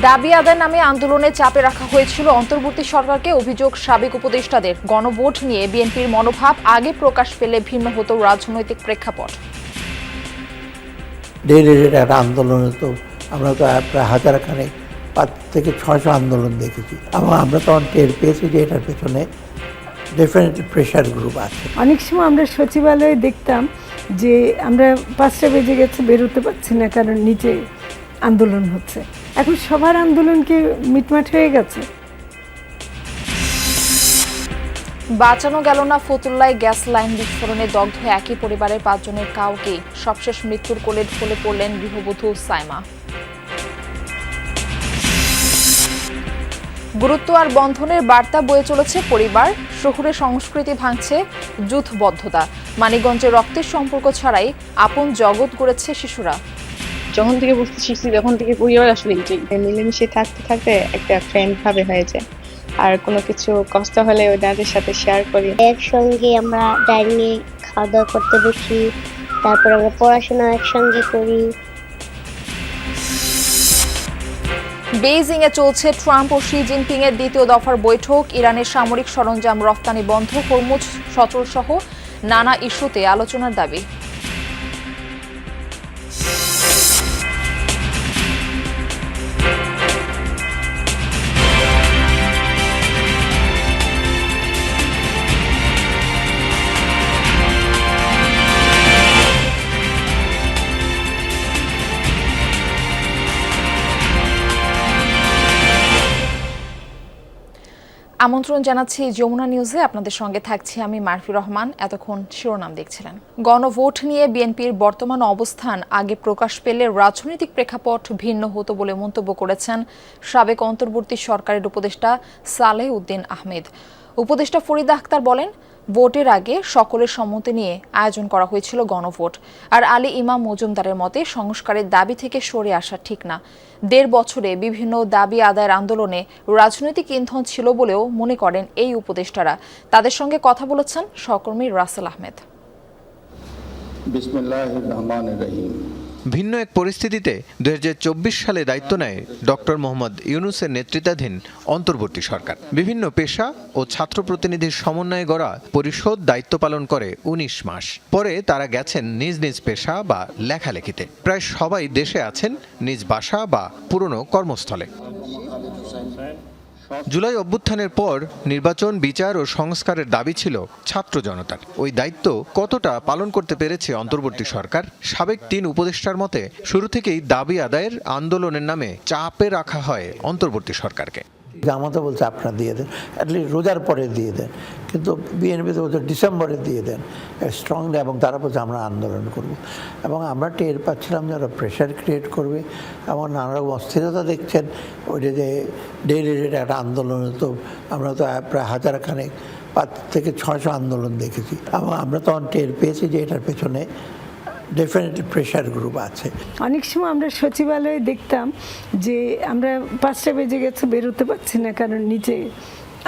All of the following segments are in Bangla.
দাবি আদায় নামে আন্দোলনে চাপে রাখা হয়েছিল অন্তর্বর্তী সরকারকে। অভিযোগ, সাবেক উপদেষ্টাদের গণভোট নিয়ে বিএনপির মনোভাব আগে প্রকাশ পেলে ভিন্ন হতো রাজনৈতিক প্রেক্ষাপট। একটা আন্দোলনে তো আমরা তো প্রায় হাজারখানেক 5 থেকে 600 আন্দোলন দেখেছি এবং আমরা তখন টের পেয়েছি যে এটার পেছনে ডিফারেন্ট প্রেশার গ্রুপ আছে। অনেক সময় আমরা সচিবালয়ে দেখতাম যে আমরা 5টা বেজে গেছে, বেরোতে পারছি না কারণ নিচে আন্দোলন হচ্ছে। এখন সবার আন্দোলন কি মিটমাট হয়ে গেছে? বাঁচানো গেল না ফতুল্লায় গ্যাস লাইন বিস্ফোরণে দগ্ধ একই পরিবারের 5 জনের কাউকে। সবশেষ মৃত্যুর কোলে ঢলে পড়লেন গৃহবধূ সাইমা। গুরুত্ব আর বন্ধনের বার্তা বয়ে চলেছে পরিবার। শহুরে সংস্কৃতি ভাঙছে যূথবদ্ধতা। মানিকগঞ্জে রক্তের সম্পর্ক ছাড়াই আপন জগৎ গড়েছে শিশুরা। যখন থেকে বুঝতে শিখছি তখন থেকে পরিবার আসলে মিলেমিশে থাকতে থাকতে একটা ফ্রেন্ড ভাবে হয়েছে। আর কোনো কিছু কষ্ট হলে ওদের সাথে শেয়ার করি। একসঙ্গে আমরা ডাইনিংয়ে খাওয়া দাওয়া করতে বসি, তারপর আমরা পড়াশোনা একসঙ্গে করি। বেইজিং এ চলছে ট্রাম্প ও শি জিনপিং এর দ্বিতীয় দফার বৈঠক। ইরানের সামরিক সরঞ্জাম রফতানি বন্ধ, হরমুজ সচল সহ নানা ইস্যুতে আলোচনার দাবি। আমন্ত্রণ জানাচ্ছি যমুনা নিউজে। আপনাদের সঙ্গে থাকছি আমি মারফি রহমান। এতক্ষণ শিরোনাম দেখছিলেন। গণভোট নিয়ে বিএনপির বর্তমান অবস্থান আগে প্রকাশ পেলে রাজনৈতিক প্রেক্ষাপট ভিন্ন হতো বলে মন্তব্য করেছেন সাবেক অন্তর্বর্তী সরকারের উপদেষ্টা সালেহ উদ্দিন আহমেদ। উপদেষ্টা ফরিদা আক্তার বলেন, ভোটের আগে সকলের সম্মতি নিয়ে আয়োজন করা হয়েছিল গণভোট। আর আলী ইমাম মজুমদারের মতে সংস্কারের দাবি থেকে সরে আসা ঠিক না। 1.5 বছরে বিভিন্ন দাবি আদায়ের আন্দোলনে রাজনৈতিক ইন্ধন ছিল বলেও মনে করেন এই উপদেষ্টারা। তাদের সঙ্গে কথা বলেছেন সহকর্মী রাসেল আহমেদ। বিসমিল্লাহির রহমানির রহিম। ভিন্ন এক পরিস্থিতিতে 2024 সালে দায়িত্ব নেয় ডক্টর মোহাম্মদ ইউনূসের নেতৃত্বাধীন অন্তর্বর্তী সরকার। বিভিন্ন পেশা ও ছাত্র প্রতিনিধির সমন্বয়ে গড়া পরিষদ দায়িত্ব পালন করে 19 মাস। পরে তারা গেছেন নিজ নিজ পেশা বা লেখালেখিতে। প্রায় সবাই দেশে আছেন নিজ বাসা বা পুরনো কর্মস্থলে। জুলাই অভ্যুত্থানের পর নির্বাচন, বিচার ও সংস্কারের দাবি ছিল ছাত্র জনতার। ওই দায়িত্ব কতটা পালন করতে পেরেছে অন্তর্বর্তী সরকার? সাবেক 3 উপদেষ্টার মতে শুরু থেকেই দাবি আদায়ের আন্দোলনের নামে চাপে রাখা হয় অন্তর্বর্তী সরকারকে। জামাতে বলছে আপনারা দিয়ে দেন, অ্যাটলিস্ট রোজার পরে দিয়ে দেন, কিন্তু বিএনপিতে বলছে ডিসেম্বরে দিয়ে দেন স্ট্রংলি, এবং তারা বলছে আমরা আন্দোলন করব। এবং আমরা টের পাচ্ছিলাম যারা প্রেশার ক্রিয়েট করবে এবং নানা রকম অস্থিরতা দেখছেন। ওইটা যে ডেইলি একটা আন্দোলনে তো আমরা তো প্রায় হাজারখানেক 5 থেকে 600 আন্দোলন দেখেছি এবং আমরা তখন টের পেয়েছি যে এটার পেছনে ডিফারেন্ট প্রেশার গ্রুপ আছে। অনেক সময় আমরা সচিবালয়ে দেখতাম যে আমরা 5টা বেজে গেছে, বেরোতে পারছি না কারণ নিচে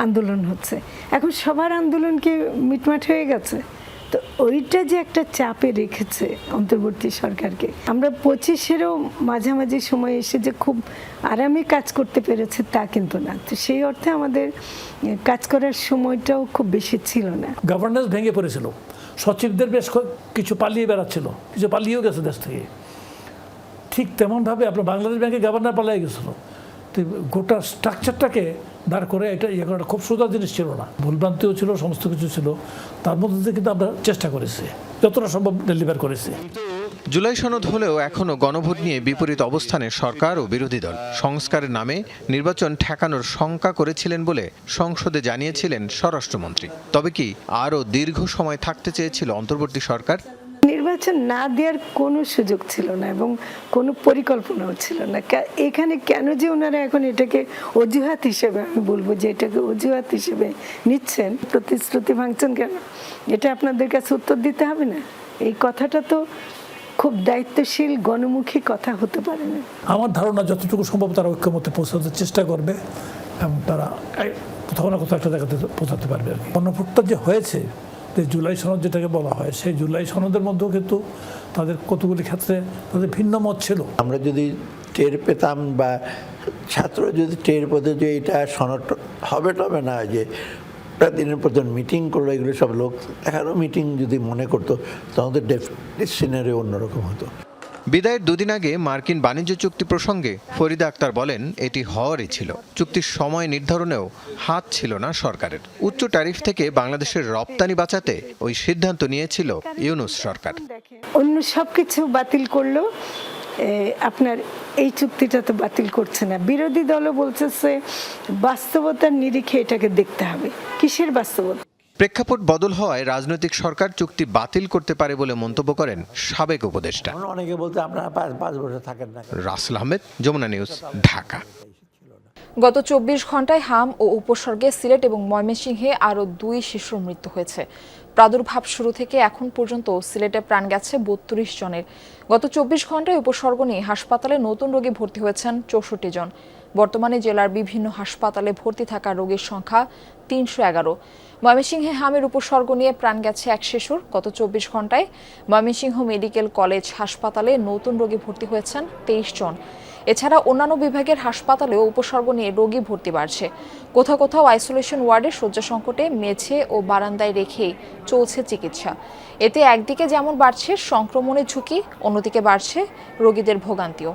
আন্দোলন হচ্ছে। এখন সবার আন্দোলন কি মিটমাট হয়ে গেছে? তো ওইটা যে একটা চাপে রেখেছে অন্তর্বর্তী সরকারকে। আমরা 25-এরও মাঝামাঝি সময় এসে যে খুব আরামে কাজ করতে পেরেছে তা কিন্তু না। তো সেই অর্থে আমাদের কাজ করার সময়টাও খুব বেশি ছিল না। গভর্নেন্স ভেঙে পড়েছিল, সচিবদের বেশ কিছু পালিয়ে বেড়াচ্ছিল, কিছু পালিয়েও গেছে দেশ থেকে। ঠিক তেমনভাবে আপনার বাংলাদেশ ব্যাংকে গভর্নর পালিয়ে গেছিলো। তো গোটা স্ট্রাকচারটাকে দাঁড় করে এটা ইয়ে করাটা খুব সোজা জিনিস ছিল না। ভুলভ্রান্তিও ছিল, সমস্ত কিছু ছিল। তার মধ্যে দিয়ে কিন্তু আমরা চেষ্টা করেছি, যতটা সম্ভব ডেলিভার করেছি। জুলাই সনদ হলেও এখনও গণভোট নিয়ে বিপরীত অবস্থানে সরকার ও বিরোধী দল। সংস্কারের নামে নির্বাচন ঠেকানোর শঙ্কা করেছিলেন বলে সংসদে জানিয়েছিলেন স্বরাষ্ট্রমন্ত্রী। তবে কি আরও দীর্ঘ সময় থাকতে চেয়েছিল অন্তর্বর্তী সরকার? নির্বাচন না দেওয়ার কোনো সুযোগ ছিল না এবং কোনো পরিকল্পনাও ছিল না। এখানে কেন যে ওনারা এখন এটাকে অজুহাত হিসেবে, আমি বলবো যে এটাকে অজুহাত হিসেবে নিচ্ছেন, প্রতিশ্রুতি ভাঙছেন কেন, এটা আপনাদের কাছে উত্তর দিতে হবে না? এই কথাটা তো খুব দায়িত্বশীল গণমুখী কথা হতে পারে না। আমার ধারণা যতটুকু সম্ভব তারা ঐক্যমত্যে পৌঁছাতে চেষ্টা করবে এবং তারা কোথাও না কোথাও একটা জায়গাতে পৌঁছাতে পারবে। গণভোটটা যে হয়েছে, জুলাই সনদ যেটাকে বলা হয়, সেই জুলাই সনদের মধ্যেও কিন্তু তাদের কতগুলি ক্ষেত্রে তাদের ভিন্ন মত ছিল। আমরা যদি টের পেতাম বা ছাত্র যদি টের পেতো যে এটা সনদ হবে টবে না, যে ওটা দিনের পর দিন মিটিং করলো, এগুলো সব লোক এখানেও মিটিং যদি মনে করতো তখন তো ডেফিনেটলি সিনারি অন্যরকম হতো। বিদায়ের দুদিন আগে মার্কিন বাণিজ্য চুক্তি প্রসঙ্গে ফরিদা আক্তার বলেন, এটি হওয়ারই ছিল। চুক্তির সময় নির্ধারণেও হাত ছিল না সরকারের। উচ্চ ট্যারিফ থেকে বাংলাদেশের রপ্তানি বাঁচাতে ওই সিদ্ধান্ত নিয়েছিল ইউনূস সরকার। অন্য সবকিছু বাতিল করলো, আপনার এই চুক্তিটা তো বাতিল করছে না। বিরোধী দলও বলতেছে বাস্তবতার নিরিখে এটাকে দেখতে হবে। কিসের বাস্তবতা? প্রেক্ষাপট বদল হওয়ায় রাজনৈতিক সরকার চুক্তি বাতিল করতে পারে বলে মন্তব্য করেন সাবেক উপদেষ্টা। অনেকে বলতে আপনারা 5 বছর থাকেন না। রাসেল আহমেদ, যমুনা নিউজ, ঢাকা। গত 24 ঘন্টায় হাম ও উপসর্গে সিলেট এবং ময়মনসিংহে আরও 2 শিশুর মৃত্যু হয়েছে। প্রাদুর্ভাব শুরু থেকে এখন পর্যন্ত সিলেটে প্রাণ গেছে 32 জনের। গত 24 ঘন্টায় উপসর্গ নিয়ে হাসপাতালে নতুন রোগী ভর্তি হয়েছেন 64 জন। বর্তমানে জেলার বিভিন্ন হাসপাতালে ভর্তি থাকা রোগীর সংখ্যা 311। ময়মনসিংহে হামের উপসর্গ নিয়ে প্রাণ গেছে 1 শিশুর। গত 24 ঘন্টায় ময়মনসিংহ মেডিকেল কলেজ হাসপাতালে নতুন রোগী ভর্তি হয়েছেন 23 জন। এছাড়া অন্যান্য বিভাগের হাসপাতালেও উপসর্গ নিয়ে রোগী ভর্তি বাড়ছে। কোথাও কোথাও আইসোলেশন ওয়ার্ডে শয্যা সংকটে মেঝে ও বারান্দায় রেখেই চলছে চিকিৎসা। এতে একদিকে যেমন বাড়ছে সংক্রমণের ঝুঁকি, অন্যদিকে বাড়ছে রোগীদের ভোগান্তিও।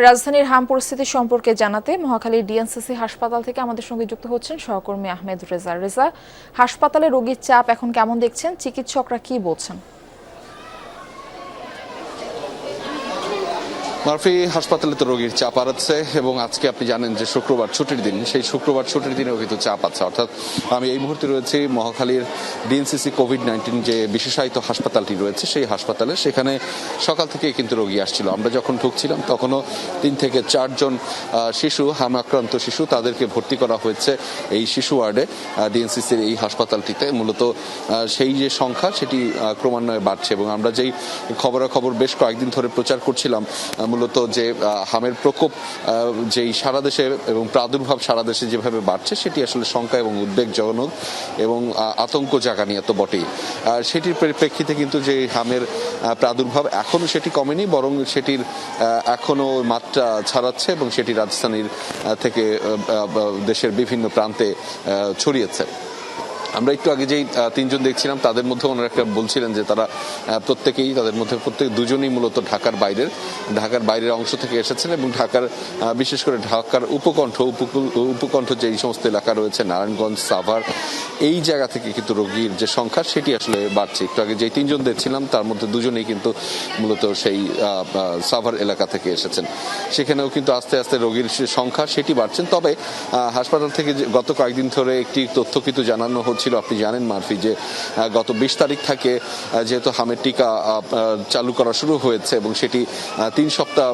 রাজধানীর হাম পরিস্থিতি সম্পর্কে জানাতে মহাখালীর ডিএনসিসি হাসপাতাল থেকে আমাদের সঙ্গে যুক্ত হচ্ছেন সহকর্মী আহমেদ রেজা। রেজা, হাসপাতালে রোগীর চাপ এখন কেমন দেখছেন? চিকিৎসকরা কি বলছেন? মারফি, হাসপাতালে তো রোগীর চাপ আছে এবং আজকে আপনি জানেন যে শুক্রবার ছুটির দিন, সেই শুক্রবার ছুটির দিনেও কিন্তু চাপ আছে। অর্থাৎ আমি এই মুহূর্তে রয়েছি মহাখালীর ডিএনসিসি কোভিড-19 যে বিশেষায়িত হাসপাতালটি রয়েছে সেই হাসপাতালে। সেখানে সকাল থেকে কিন্তু রোগী আসছিল। আমরা যখন ঢুকছিলাম তখনও 3 থেকে 4 জন শিশু, হাম আক্রান্ত শিশু, তাদেরকে ভর্তি করা হয়েছে এই শিশু ওয়ার্ডে ডিএনসিসির এই হাসপাতালটিতে। মূলত সেই যে সংখ্যা সেটি ক্রমান্বয়ে বাড়ছে এবং আমরা যেই খবরাখবর বেশ কয়েকদিন ধরে প্রচার করছিলাম মূলত যে হামের প্রকোপ যেই সারা দেশে এবং প্রাদুর্ভাব সারা দেশে যেভাবে বাড়ছে সেটি আসলে শঙ্কা এবং উদ্বেগজনক এবং আতঙ্ক জাগানিয়া তো বটেই। সেটির পরিপ্রেক্ষিতে কিন্তু যে হামের প্রাদুর্ভাব এখনো সেটি কমেনি, বরং সেটির এখনো মাত্রা ছাড়াচ্ছে এবং সেটি রাজধানীর থেকে দেশের বিভিন্ন প্রান্তে ছড়িয়েছে। আমরা একটু আগে যেই 3 জন দেখছিলাম তাদের মধ্যে ওনারা একটা বলছিলেন যে তারা প্রত্যেকেই, তাদের মধ্যে প্রত্যেক 2 জনই মূলত ঢাকার বাইরের অংশ থেকে এসেছেন এবং ঢাকার, বিশেষ করে ঢাকার উপকণ্ঠ যে এই সমস্ত এলাকা রয়েছে, নারায়ণগঞ্জ, সাভার, এই জায়গা থেকে কিন্তু রোগীর যে সংখ্যা সেটি আসলে বাড়ছে। একটু আগে যেই 3 জন দেখছিলাম তার মধ্যে 2 জনই কিন্তু মূলত সেই সাভার এলাকা থেকে এসেছেন। সেখানেও কিন্তু আস্তে আস্তে রোগীর সংখ্যা সেটি বাড়ছেন। তবে হাসপাতাল থেকে গত কয়েকদিন ধরে একটি তথ্য কিন্তু জানানো হচ্ছে, আপনি জানেন মারফি, যে গত 20 তারিখ থেকে যেহেতু হামের টিকা চালু করা শুরু হয়েছে এবং সেটি 3 সপ্তাহ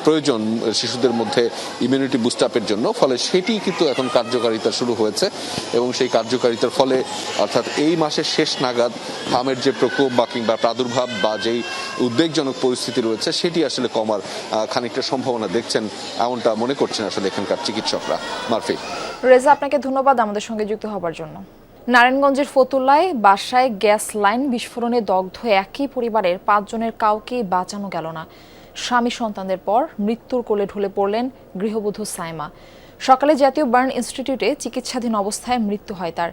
প্রয়োজন শিশুদের মধ্যে ইমিউনিটি বুস্ট আপের জন্য, ফলে সেটি কিন্তু এখন কার্যকারিতা শুরু হয়েছে এবং সেই কার্যকারিতার ফলে অর্থাৎ এই মাসের শেষ নাগাদ হামের যে প্রকোপ বা কিংবা প্রাদুর্ভাব বা যেই উদ্বেগজনক পরিস্থিতি রয়েছে সেটি আসলে কমার খানিকটা সম্ভাবনা দেখছেন, এমনটা মনে করছেন আসলে এখানকার চিকিৎসকরা। মারফি। রেজা, আপনাকে ধন্যবাদ আমাদের সঙ্গে যুক্ত হবার জন্য। নারায়ণগঞ্জের ফতুল্লায় বাসায় গ্যাস লাইন বিস্ফোরণে দগ্ধ একই পরিবারের 5 জনের কাউকেই বাঁচানো গেল না। স্বামী সন্তানদের পর মৃত্যুর কোলে ঢলে পড়লেন গৃহবধূ সাইমা। সকালে জাতীয় বার্ন ইনস্টিটিউটে চিকিৎসাধীন অবস্থায় মৃত্যু হয় তার।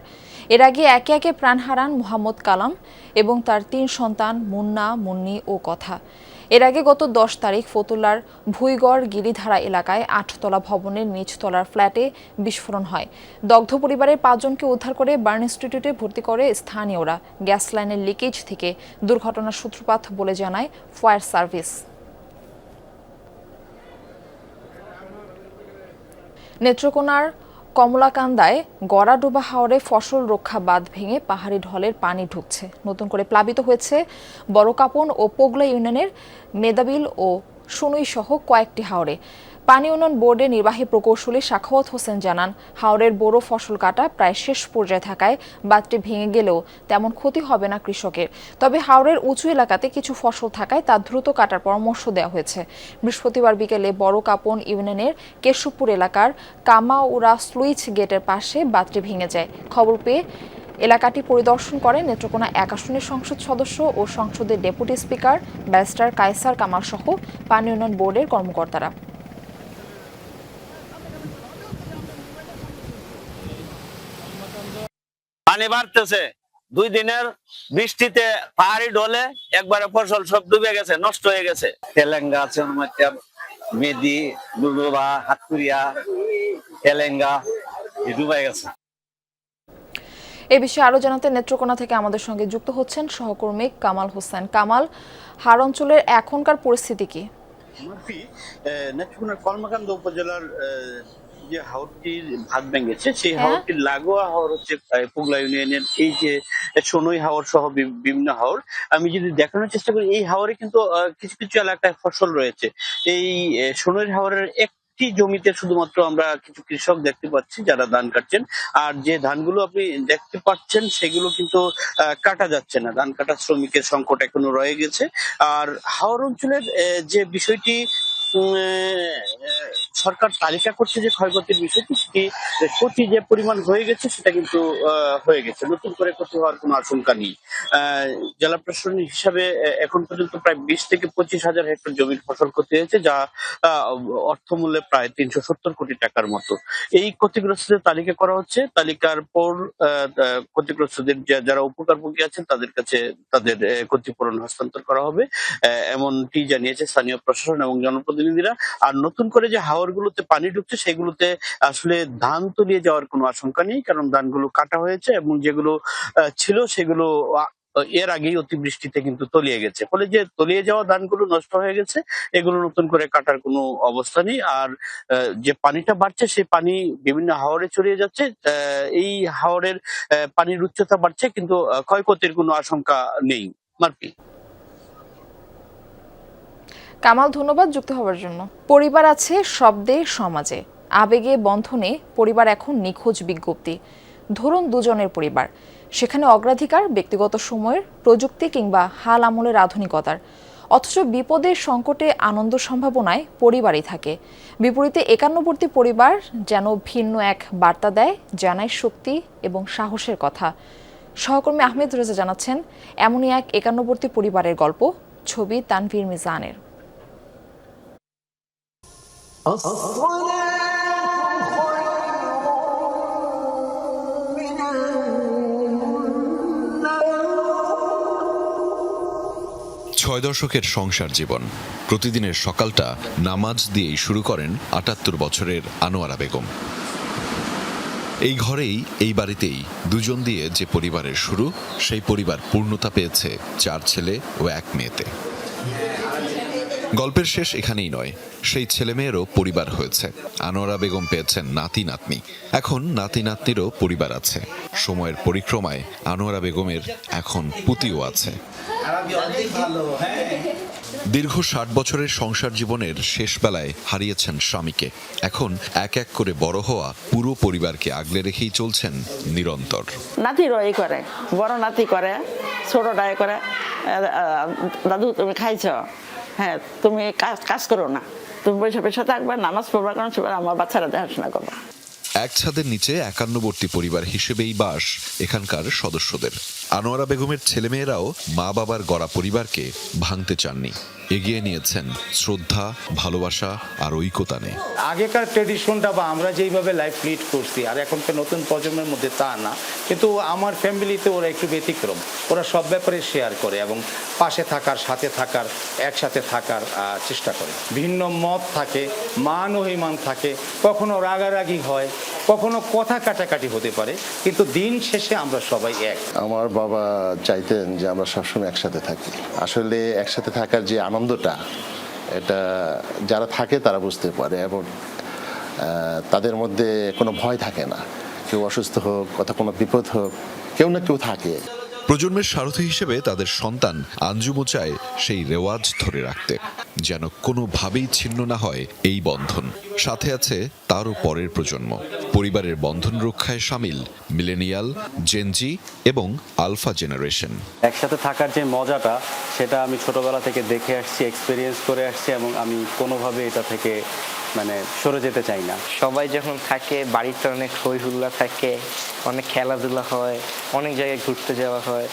এর আগে একে একে প্রাণ হারান মোহাম্মদ কালাম এবং তার 3 সন্তান মুন্না, মুন্নি ও কথা। এর আগে গত 10 তারিখ ফতুল্লার ভুইগড় গিরিধারা এলাকায় 8তলা ভবনের নিচতলার ফ্ল্যাটে বিস্ফোরণ হয়। দগ্ধ পরিবারের 5 জনকে উদ্ধার করে বার্ন ইনস্টিটিউটে ভর্তি করে স্থানীয়রা। গ্যাস লাইনের লিকেজ থেকে দুর্ঘটনার সূত্রপাত বলে জানায় ফায়ার সার্ভিস। নেত্রকোনার কমলাকান্দায় গড়াডোবা হাওরে ফসল রক্ষা বাঁধ ভেঙে পাহাড়ি ঢলের পানি ঢুকছে। নতুন করে প্লাবিত হয়েছে বড়কাপন ও পোগলা ইউনিয়নের মেদাবিল ও সুনুই সহ কয়েকটি হাওরে। পানি উন্নয়ন বোর্ডের নির্বাহী প্রকৌশলী সাখাওয়াত হোসেন জানান, হাওরের বড় ফসল কাটা প্রায় শেষ পর্যায়ে থাকায় বাঁধটি ভেঙে গেলেও তেমন ক্ষতি হবে না কৃষকের। তবে হাওরের উঁচু এলাকাতে কিছু ফসল থাকায় তা দ্রুত কাটার পরামর্শ দেওয়া হয়েছে। বৃহস্পতিবার বিকেলে বড়কাপন ইউনিয়নের কেশবপুর এলাকার কামাউরা স্লুইস গেটের পাশে বাঁধটি ভেঙে যায়। খবর পেয়ে এলাকাটি পরিদর্শন করেন নেত্রকোনা ১ আসনের সংসদ সদস্য ও সংসদের deputy speaker barrister Kaiser Kamal সহ পানি উন্নয়ন বোর্ডের কর্মকর্তারা। পানি বাড়তেছে, 2 দিনের বৃষ্টিতে পাহাড়ি ঢলে একবারে ফসল সব ডুবে গেছে, নষ্ট হয়ে গেছে। তেলেঙ্গা আছে, মেদি, দুলুবা, হাতকুরিয়া, তেলেঙ্গা ডুবে গেছে। এ বিষয়ে আরো জানাতে নেত্রকোনা থেকে আমাদের সঙ্গে যুক্ত হচ্ছেন সহকর্মী কামাল হোসেন। কামাল, হার অঞ্চলের এখনকার পরিস্থিতি কি? নেত্রকোনার কলমাকান্দা উপজেলার যে হাওরটির ভাগ ভেঙেছে সেই হাওরটির লাগোয়া হাওর হচ্ছে পুগলা ইউনিয়নের এই যে সোনই হাওর সহ বিভিন্ন হাওর। আমি যদি দেখানোর চেষ্টা করি, এই হাওরে কিন্তু কিছু কিছু এলাকায় ফসল রয়েছে। এই সোনই হাওরের একটি জমিতে শুধুমাত্র আমরা কিছু কৃষক দেখতে পাচ্ছি যারা ধান কাটছেন, আর যে ধানগুলো আপনি দেখতে পাচ্ছেন সেগুলো কিন্তু কাটা যাচ্ছে না। ধান কাটা শ্রমিকের সংকট এখনো রয়ে গেছে। আর হাওর অঞ্চলের যে বিষয়টি সরকার তালিকা করছে যে ক্ষয়ক্ষতির বিষয়টি, সেটি ক্ষতি যে পরিমাণ হয়ে গেছে সেটা কিন্তু হয়ে গেছে, নতুন করে ক্ষতি হওয়ার কোনো আশঙ্কা নেই। জেলা প্রশাসন হিসাবে এখন পর্যন্ত প্রায় 20 থেকে 25,000 হেক্টর জমির ফসল ক্ষতি হয়েছে, যা অর্থমূল্যে প্রায় 370 কোটি টাকার মতো। এই ক্ষতিগ্রস্তদের তালিকা করা হচ্ছে। তালিকার পর ক্ষতিগ্রস্তদের যারা উপকারভোগী আছেন তাদের কাছে তাদের ক্ষতিপূরণ হস্তান্তর করা হবে, এমনটি জানিয়েছে স্থানীয় প্রশাসন এবং জনপ্রতিনিধিরা। আর নতুন করে যে হাওরগুলোতে পানি ঢুকছে সেগুলোতে আসলে ধান তলিয়ে যাওয়ার কোনো আশঙ্কা নেই, কারণ ধানগুলো কাটা হয়েছে এবং যেগুলো ছিল সেগুলো এর আগেই অতিবৃষ্টিতে কিন্তু তলিয়ে গেছে। ফলে যে তলিয়ে যাওয়া ধানগুলো নষ্ট হয়ে গেছে, এগুলো নতুন করে কাটার কোনো অবস্থা নেই। আর যে পানিটা বাড়ছে সেই পানি বিভিন্ন হাওরে ছড়িয়ে যাচ্ছে। এই হাওরের পানির উচ্চতা বাড়ছে, কিন্তু ক্ষয়ক্ষতির কোনো আশঙ্কা নেই। মার্পি। কামাল, ধন্যবাদ যুক্ত হওয়ার জন্য। পরিবার আছে শব্দে সমাজে, আবেগে বন্ধনে পরিবার এখন নিখোঁজ বিজ্ঞপ্তি। ধরুন দুজনের পরিবার, সেখানে অগ্রাধিকার ব্যক্তিগত সময়ের, প্রযুক্তি কিংবা হাল আমলের আধুনিকতার, অথচ বিপদের সংকটে আনন্দ সম্ভাবনায় পরিবারই থাকে। বিপরীতে একান্নবর্তী পরিবার যেন ভিন্ন এক বার্তা দেয়, জানায় শক্তি এবং সাহসের কথা। সহকর্মী আহমেদ রেজা জানাচ্ছেন এমনই এক একান্নবর্তী পরিবারের গল্প। ছবি তানভীর মিজানের। ছয় দশকের সংসার জীবন, প্রতিদিনের সকালটা নামাজ দিয়েই শুরু করেন ৭৮ বছরের আনোয়ারা বেগম। এই ঘরেই, এই বাড়িতেই দুজন দিয়ে যে পরিবারের শুরু, সেই পরিবার পূর্ণতা পেয়েছে 4 ছেলে ও 1 মেয়েতে। গল্পের শেষ এখানেই নয়, সেই ছেলেমেয়েরও পরিবার হয়েছে। আনোয়ারা বেগম পেয়েছেন নাতি নাতনি, এখন নাতি নাতনিরও পরিবার আছে। সময়ের পরিক্রমায় আনোয়ারা বেগমের এখন পুতিও আছে। দীর্ঘ 60 বছরের সংসার জীবনের শেষ বেলায় হারিয়েছেন স্বামীকে। এখন এক এক করে বড় হওয়া পুরো পরিবারকে আগলে রেখেই চলছেন নিরন্তর। নাতি রয় করে, বড় নাতি করে, ছোট ডায় করে, দাদু তুমি খাইছ, হ্যাঁ তুমি কাজ করো না, তুমি বসে বসে থাকবে, নামাজ পড়বা, কারণ আমার বাচ্চারা দেখাশোনা করবো। এক ছাদের নিচে একান্নবর্তী পরিবার হিসেবেই বাস এখানকার সদস্যদের। আনোয়ারা বেগমের ছেলেমেয়েরাও মা বাবার গড়া পরিবারকে ভাঙতে চাননি, এগিয়ে নিয়েছেন শ্রদ্ধা, ভালোবাসা আর ঐকতানে। আগেকার ট্রেডিশনটা বা আমরা যেইভাবে লাইফ লিড করছি আর এখনকার নতুন প্রজন্মের মধ্যে তা না, কিন্তু আমার ফ্যামিলিতে ওরা একটু ব্যতিক্রম। ওরা সব ব্যাপারে শেয়ার করে এবং পাশে থাকার, সাথে থাকার, একসাথে থাকার চেষ্টা করে। ভিন্ন মত থাকে, মান অভিমান থাকে, কখনো রাগারাগি হয়, কখনো কথা কাটাকাটি হতে পারে, কিন্তু দিন শেষে আমরা সবাই এক। আমার বাবা চাইতেন যে আমরা সবসময় একসাথে থাকি। আসলে একসাথে থাকার যে আনন্দটা, এটা যারা থাকে তারা বুঝতে পারে, এবং তাদের মধ্যে কোনো ভয় থাকে না। কেউ অসুস্থ হোক, অথবা কোনো বিপদ হোক, কেউ না কেউ থাকে। প্রজন্মের সারথি হিসেবে তাদের সন্তান আঞ্জুমও চায় সেই রেওয়াজ ধরে রাখতে, যেন কোনোভাবেই ছিন্ন না হয় এই বন্ধন। সাথে আছে তারও পরের প্রজন্ম। পরিবারের বন্ধন রক্ষায় সামিল মিলেনিয়াল, জেনজি এবং আলফা জেনারেশন। একসাথে থাকার যে মজাটা, সেটা আমি ছোটবেলা থেকে দেখে আসছি, এক্সপেরিয়েন্স করে আসছি, এবং আমি কোনোভাবে এটা থেকে সরে যেতে চাই না। সবাই যখন থাকে বাড়িতে অনেক হই হুল্লা থাকে, অনেক খেলাধুলা হয়, অনেক জায়গায় ঘুরতে যাওয়া হয়।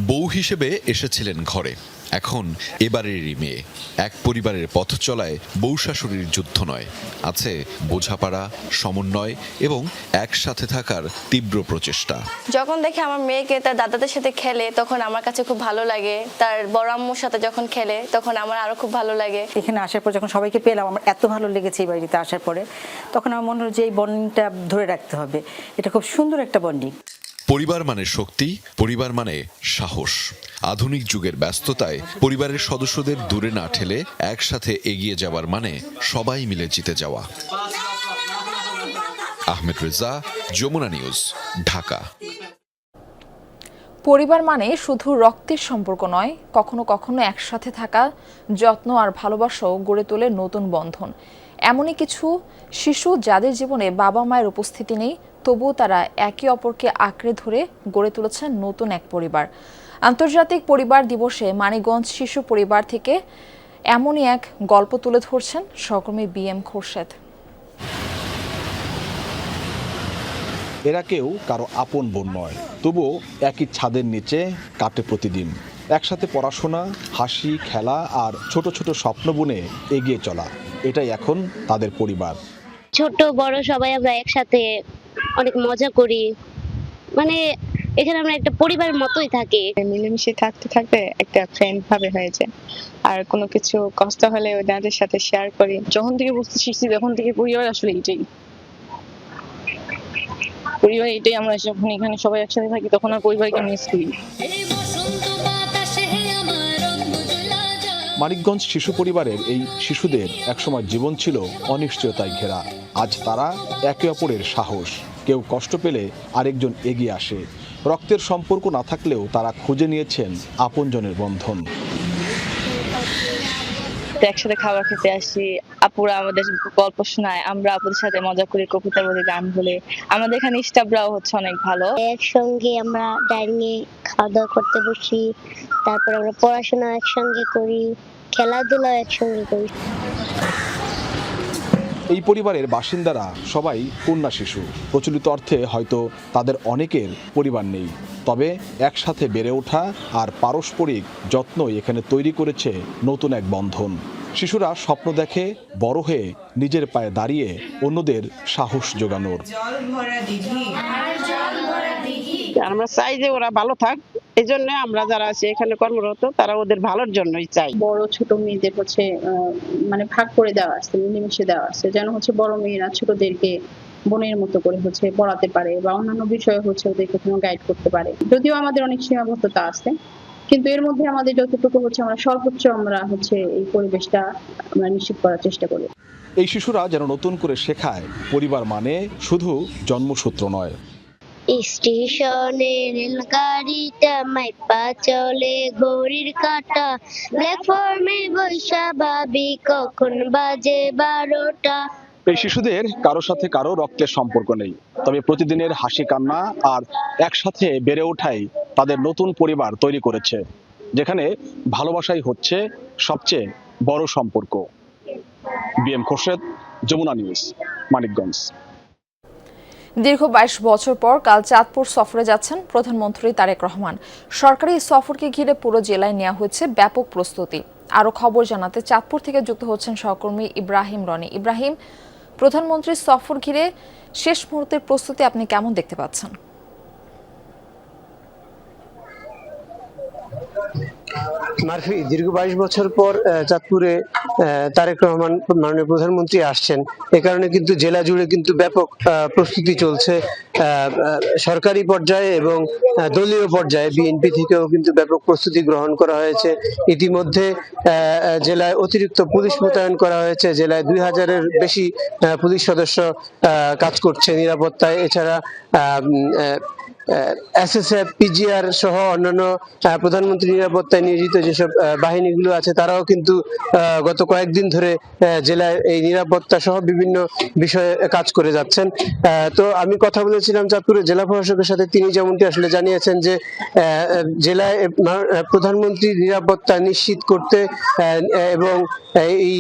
বউ হিসেবে এসেছিলেন ঘরে, এখন এবারেরই মেয়ে। এক পরিবারের পথ চলায় বউ শাশুড়ির যুদ্ধ নয়, আছে বোঝাপড়া, সমন্বয় এবং একসাথে থাকার তীব্র প্রচেষ্টা। যখন দেখি আমার মেয়েকে তার দাদাদের সাথে খেলে, তখন আমার কাছে খুব ভালো লাগে। তার বড় আম্মুর সাথে যখন খেলে, তখন আমার আরো খুব ভালো লাগে। এখানে আসার পর যখন সবাইকে পেলাম, আমার এত ভালো লেগেছে এই বাড়িতে আসার পরে, তখন আমার মনে হলো যে এই বন্ডিংটা ধরে রাখতে হবে। এটা খুব সুন্দর একটা বন্ডিং। পরিবার মানে শক্তি, পরিবার মানে সাহস। আধুনিক যুগের ব্যস্ততায় পরিবারের সদস্যদের দূরে না ঠেলে একসাথে এগিয়ে যাওয়ার মানে সবাই মিলে জিতে যাওয়া। আহমেদ রেজা, যমুনা নিউজ, ঢাকা। পরিবার মানে শুধু রক্তের সম্পর্ক নয়, কখনো কখনো একসাথে থাকা, যত্ন আর ভালোবাসাও গড়ে তোলে নতুন বন্ধন। এমনই কিছু শিশু যাদের জীবনে বাবা মায়ের উপস্থিতি নেই, তবুও তারা একে অপরকে আঁকড়ে ধরে গড়ে তুলেছেন নতুন এক পরিবার। আন্তর্জাতিক পরিবার দিবসে মানিকগঞ্জ শিশু পরিবার থেকে এমনই এক গল্প তুলে ধরছেন সহকর্মী BM খোরশেদ। এরা কেউ কারো আপন বোন নয়, তবুও একই ছাদের নিচে কাটে প্রতিদিন। একসাথে পড়াশোনা, হাসি, খেলা আর ছোট ছোট স্বপ্ন বুনে এগিয়ে চলা, এটাই এখন তাদের পরিবার। ছোট বড় সবাই আমরা একসাথে অনেক মজা করি, এখানে আমরা একটা পরিবার মতোই থাকি। মিলেমিশে থাকতে থাকতে একটা ফ্রেন্ড ভাবে হয়েছে, আর কোনো কিছু কষ্ট হলে ওদের সাথে শেয়ার করি। যখন থেকে বুঝতে শিখছি, তখন থেকে পরিবার আসলে এটাই পরিবার, এটাই। আমরা যখন এখানে সবাই একসাথে থাকি, তখন আর পরিবারকে মিস করি। মানিকগঞ্জ শিশু পরিবারের এই শিশুদের একসময় জীবন ছিল অনিশ্চয়তায় ঘেরা। আজ তারা একে অপরের সাহস। কেউ কষ্ট পেলে আরেকজন এগিয়ে আসে। রক্তের সম্পর্ক না থাকলেও তারা খুঁজে নিয়েছেন আপনজনের বন্ধন। একসাথে খাবার খেতে আসি, আপুরা আমাদের গল্প শোনায়, আমরা আপুদের সাথে মজা করি, কবিতা বলে, গান বলে। আমাদের এখানে স্টাফরাও হচ্ছে অনেক ভালো। একসঙ্গে আমরা ডাইনিং এ খাওয়া দাওয়া করতে বসি, তারপর আমরা পড়াশোনা একসঙ্গে করি, খেলাধুলা একসঙ্গে করি। এই পরিবারের বাসিন্দারা সবাই কন্যা শিশু। প্রচলিত অর্থে হয়তো তাদের অনেকের পরিবার নেই, তবে একসাথে বেড়ে ওঠা আর পারস্পরিক যত্নই এখানে তৈরি করেছে নতুন এক বন্ধন। শিশুরা স্বপ্ন দেখে বড় হয়ে নিজের পায়ে দাঁড়িয়ে অন্যদের সাহস জোগানোর। আমরা চাই যে ওরা ভালো থাক, এই জন্য আমরা যারা আছি এখানে কর্মরত, তারা ওদের ভালোর জন্যই চাই। বড় ছোট মেয়েদের হচ্ছে ভাগ করে দেওয়া আছে, মিলেমিশে দেওয়া আছে, যেন হচ্ছে বড় মেয়েরা ছোটদেরকে বোনের মতো করে হচ্ছে পড়াতে পারে বা অন্যান্য বিষয়ে হচ্ছে ওদেরকে গাইড করতে পারে। যদিও আমাদের অনেক সীমাবদ্ধতা আছে, কিন্তু এর মধ্যে আমাদের যতটুকু হচ্ছে আমরা সর্বোচ্চ আমরা হচ্ছে এই পরিবেশটা আমরা নিশ্চিত করার চেষ্টা করি। এই শিশুরা যেন নতুন করে শেখায় পরিবার মানে শুধু জন্মসূত্র নয়। স্টেশনে রেলগাড়িটা মাইপা চলে ঘড়ির কাঁটা, প্ল্যাটফর্মে বৈশা ভাবি কখন বাজে 12টা। এই শিশুদের কারো সাথে কারো রক্তের সম্পর্ক নেই, তবে প্রতিদিনের হাসি কান্না আর একসাথে বেড়ে ওঠাই তাদের নতুন পরিবার তৈরি করেছে, যেখানে ভালোবাসাই হচ্ছে সবচেয়ে বড় সম্পর্ক। BM Khorshed, Jamuna news, Manikganj. দীর্ঘ 22 বছর পর কাল চাঁদপুর সফরে যাচ্ছেন প্রধানমন্ত্রী তারেক রহমান। সরকারি সফরকে ঘিরে পুরো জেলায় নেওয়া হয়েছে ব্যাপক প্রস্তুতি। আরো খবর জানাতে চাঁদপুর থেকে যুক্ত হচ্ছেন সহকর্মী ইব্রাহিম রনি। ইব্রাহিম, প্রধানমন্ত্রীর সফর ঘিরে শেষ মুহূর্তের প্রস্তুতি আপনি কেমন দেখতে পাচ্ছেন? মারফি, দীর্ঘ 22 বছর পর চাঁদপুরে তারেক রহমান মাননীয় প্রধানমন্ত্রী আসছেন। এ কারণে কিন্তু জেলা জুড়ে কিন্তু ব্যাপক প্রস্তুতি চলছে। সরকারি পর্যায়ে এবং দলীয় পর্যায়ে বিএনপি থেকেও কিন্তু ব্যাপক প্রস্তুতি গ্রহণ করা হয়েছে। ইতিমধ্যে জেলায় অতিরিক্ত পুলিশ মোতায়েন করা হয়েছে। জেলায় 2000-এর বেশি পুলিশ সদস্য কাজ করছে নিরাপত্তায়। এছাড়া এসএসএফ, পিজিআর সহ অন্যান্য প্রধানমন্ত্রী নিরাপত্তায় নিয়োজিত যেসব বাহিনীগুলো আছে তারাও কিন্তু গত কয়েকদিন ধরে জেলায় এই নিরাপত্তা সহ বিভিন্ন বিষয়ে কাজ করে যাচ্ছেন। তো আমি কথা বলেছিলাম চাঁদপুরের জেলা প্রশাসকের সাথে, তিনি যেমনটি আসলে জানিয়েছেন যে জেলায় প্রধানমন্ত্রীর নিরাপত্তা নিশ্চিত করতে এবং এই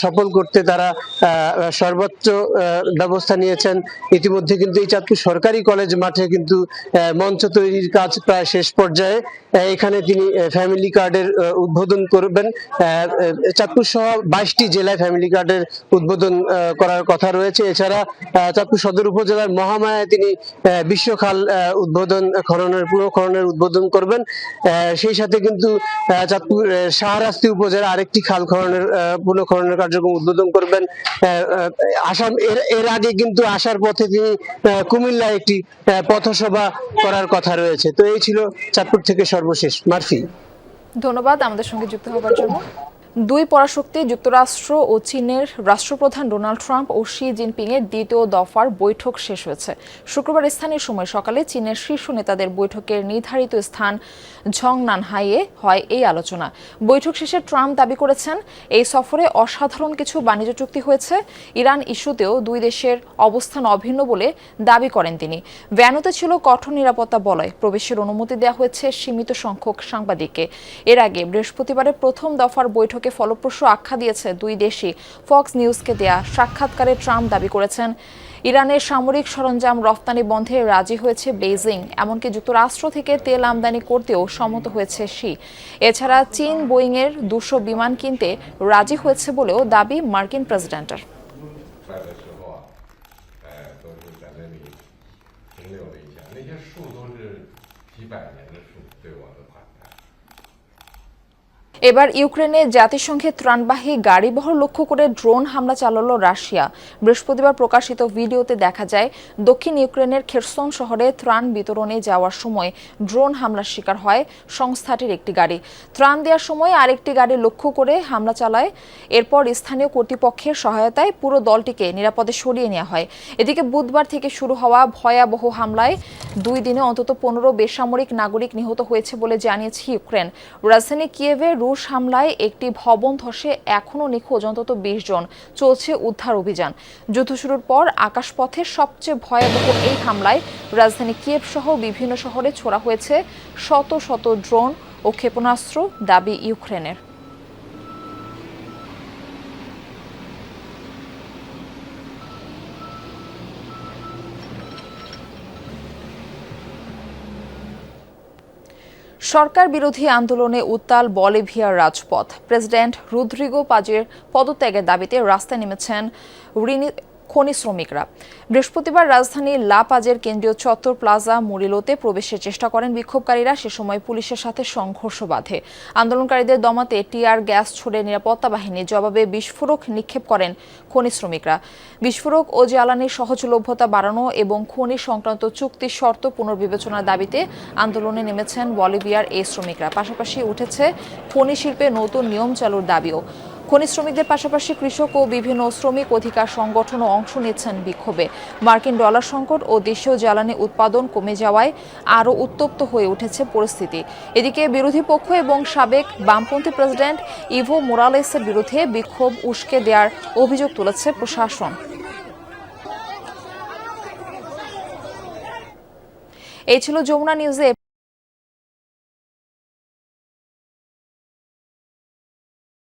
সফল করতে তারা সর্বোচ্চ ব্যবস্থা নিয়েছেন। ইতিমধ্যে কিন্তু এই চাঁদপুর সরকারি কলেজ মাঠে কিন্তু মঞ্চ তৈরির কাজ প্রায় শেষ পর্যায়ে। এখানে তিনি ফ্যামিলি কার্ডের উদ্বোধন করবেন। চাঁদপুর সহ 22টি জেলায় ফ্যামিলি কার্ডের উদ্বোধন করার কথা রয়েছে। এছাড়া চাঁদপুর সদর উপজেলার মহামায়ায় তিনি বিশ্বখাল পুরো খননের উদ্বোধন করবেন। সেই সাথে কিন্তু চাঁদপুর শাহরাস্তি উপজেলা আরেকটি খাল পুনঃখননের কার্যক্রম উদ্বোধন করবেন। এর আগে কিন্তু আসার পথে তিনি কুমিল্লায় একটি পথসভা করার কথা রয়েছে। তো এই ছিল চাঁদপুর থেকে সর্বশেষ। মারফি, ধন্যবাদ আমাদের সঙ্গে যুক্ত হবার জন্য। দুই পরাশক্তি যুক্তরাষ্ট্র ও চীনের রাষ্ট্রপ্রধান ডোনাল্ড ট্রাম্প ও শি জিনপিং এর দ্বিতীয় দফার বৈঠক শেষ হয়েছে। শুক্রবার স্থানীয় সময় সকালে চীনের শীর্ষ নেতাদের বৈঠকের নির্ধারিত স্থান ঝংনানহাইয়ে হয় এই আলোচনা। বৈঠক শেষে ট্রাম্প দাবি করেছেন এই সফরে অসাধারণ কিছু বাণিজ্য চুক্তি হয়েছে। ইরান ইস্যুতেও দুই দেশের অবস্থান অভিন্ন বলে দাবি করেন তিনি। ভ্যানুতে ছিল কঠোর নিরাপত্তা বলয়। প্রবেশের অনুমতি দেওয়া হয়েছে সীমিত সংখ্যক সাংবাদিককে। এর আগে বৃহস্পতিবারের প্রথম দফার বৈঠকে ফলপ্রসূ আখ্যা দিয়েছে দুই দেশই। ফক্স নিউজকে দেয়া সাক্ষাৎকারে ট্রাম্প দাবি করেছেন ইরানের সামরিক সরঞ্জাম রফতানি বন্ধে রাজি হয়েছে বেইজিং, এমনকি যুক্তরাষ্ট্র থেকে তেল আমদানি করতেও সম্মত হয়েছে শি। এছাড়া চীন বোয়িংয়ের 200 বিমান কিনতে রাজি হয়েছে বলেও দাবি মার্কিন প্রেসিডেন্টের। এবার ইউক্রেনে জাতিসংঘের ত্রাণবাহী গাড়িবহর লক্ষ্য করে ড্রোন হামলা চালালো রাশিয়া। বৃহস্পতিবার প্রকাশিত ভিডিওতে দেখা যায় দক্ষিণ ইউক্রেনের খেরসন শহরে ত্রাণ বিতরণে যাওয়ার সময় ড্রোন হামলার শিকার হয় সংস্থাটির একটি গাড়ি। ত্রাণ দেওয়ার সময় আরেকটি গাড়ি লক্ষ্য করে হামলা চালায়। এরপর স্থানীয় কর্তৃপক্ষের সহায়তায় পুরো দলটিকে নিরাপদে সরিয়ে নেওয়া হয়। এদিকে বুধবার থেকে শুরু হওয়া ভয়াবহ হামলায় 2 দিনে অন্তত 15 বেসামরিক নাগরিক নিহত হয়েছে বলে জানিয়েছে ইউক্রেন। রাজধানী কিয়েভে রুশ হামলায় একটি ভবন ধসে এখনও নিখোঁজ অন্তত 20 জন। চলছে উদ্ধার অভিযান। যুদ্ধ শুরুর পর আকাশপথের সবচেয়ে ভয়াবহ এই হামলায় রাজধানী কিয়েভ সহ বিভিন্ন শহরে ছোড়া হয়েছে শত শত ড্রোন ও ক্ষেপণাস্ত্র, দাবি ইউক্রেনের। সরকার বিরোধী আন্দোলনে উত্তাল বলিভিয়ার রাজপথ। প্রেসিডেন্ট রদ্রিগো পাজের পদত্যাগের দাবিতে রাস্তায় নেমেছেন খনি শ্রমিকরা। বৃহস্পতিবার রাজধানীর লা পাজের কেন্দ্রীয় চত্বর প্লাজা মুরিলোতে প্রবেশের চেষ্টা করেন বিক্ষোভকারীরা। সে সময় পুলিশের সাথে সংঘর্ষ বাধে। আন্দোলনকারীদের দমাতে টিয়ার গ্যাস ছুড়ে নিরাপত্তা বাহিনী জবাবে বিস্ফোরক নিক্ষেপ করেন খনি শ্রমিকরা। বিস্ফোরক ও জ্বালানির সহজলভ্যতা বাড়ানো এবং খনি সংক্রান্ত চুক্তির শর্ত পুনর্বিবেচনার দাবিতে আন্দোলনে নেমেছেন বলিভিয়ার এই শ্রমিকরা। পাশাপাশি উঠেছে খনি শিল্পে নতুন নিয়ম চালুর দাবিও। খনি শ্রমিকদের পাশাপাশি কৃষক ও বিভিন্ন শ্রমিক অধিকার সংগঠনও অংশ নিচ্ছেন বিক্ষোভে। মার্কিন ডলার সংকট ও দেশীয় জ্বালানি উৎপাদন কমে যাওয়ায় আরও উত্তপ্ত হয়ে উঠেছে পরিস্থিতি। এদিকে বিরোধী পক্ষ এবং সাবেক বামপন্থী প্রেসিডেন্ট ইভো মোরালেসের বিরুদ্ধে বিক্ষোভ উস্কে দেওয়ার অভিযোগ তুলেছে প্রশাসন। এই ছিল যমুনা নিউজে